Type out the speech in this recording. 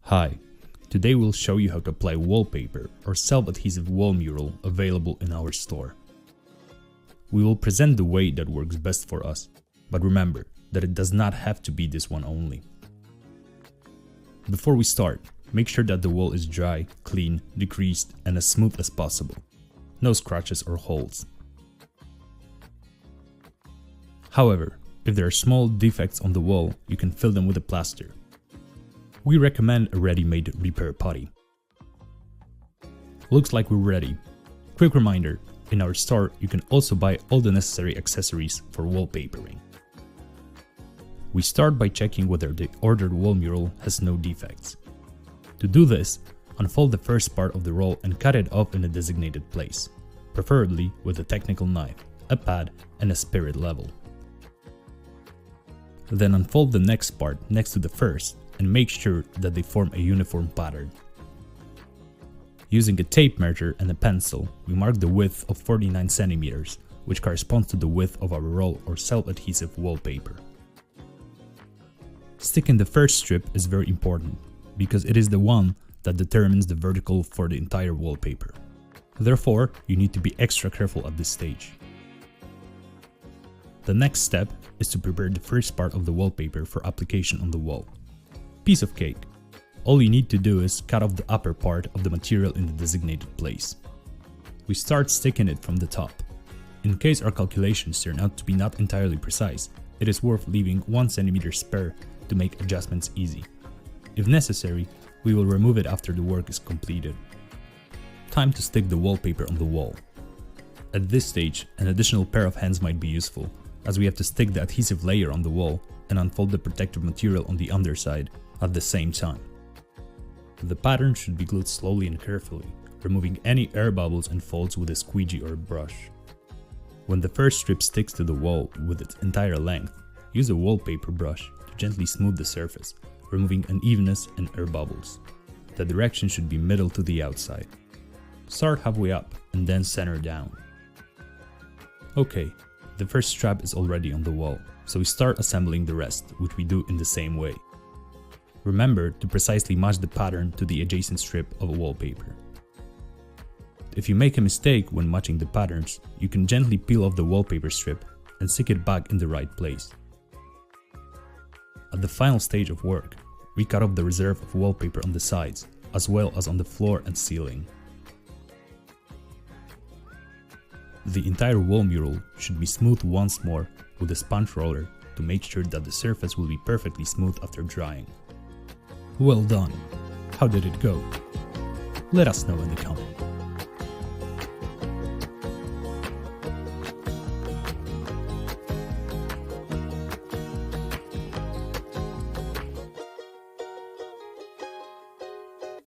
Hi, today we'll show you how to apply wallpaper or self-adhesive wall mural available in our store. We will present the way that works best for us, but remember that it does not have to be this one only. Before we start, make sure that the wall is dry, clean, degreased, and as smooth as possible. No scratches or holes. However, if there are small defects on the wall, you can fill them with a plaster. We recommend a ready-made repair putty. Looks like we're ready. Quick reminder, in our store you can also buy all the necessary accessories for wallpapering. We start by checking whether the ordered wall mural has no defects. To do this, unfold the first part of the roll and cut it off in a designated place, preferably with a technical knife, a pad, and a spirit level. Then unfold the next part next to the first and make sure that they form a uniform pattern. Using a tape measure and a pencil, we mark the width of 49 cm, which corresponds to the width of our roll or self-adhesive wallpaper. Sticking the first strip is very important, because it is the one that determines the vertical for the entire wallpaper. Therefore, you need to be extra careful at this stage. The next step is to prepare the first part of the wallpaper for application on the wall. Piece of cake. All you need to do is cut off the upper part of the material in the designated place. We start sticking it from the top. In case our calculations turn out to be not entirely precise, it is worth leaving 1 cm spare to make adjustments easy. If necessary, we will remove it after the work is completed. Time to stick the wallpaper on the wall. At this stage, an additional pair of hands might be useful, as we have to stick the adhesive layer on the wall and unfold the protective material on the underside at the same time. The pattern should be glued slowly and carefully, removing any air bubbles and folds with a squeegee or brush. When the first strip sticks to the wall with its entire length, use a wallpaper brush to gently smooth the surface, removing unevenness and air bubbles. The direction should be middle to the outside. Start halfway up and then center down. Okay, the first strap is already on the wall, so we start assembling the rest, which we do in the same way. Remember to precisely match the pattern to the adjacent strip of wallpaper. If you make a mistake when matching the patterns, you can gently peel off the wallpaper strip and stick it back in the right place. At the final stage of work, we cut off the reserve of wallpaper on the sides, as well as on the floor and ceiling. The entire wall mural should be smoothed once more with a sponge roller to make sure that the surface will be perfectly smooth after drying. Well done! How did it go? Let us know in the comments.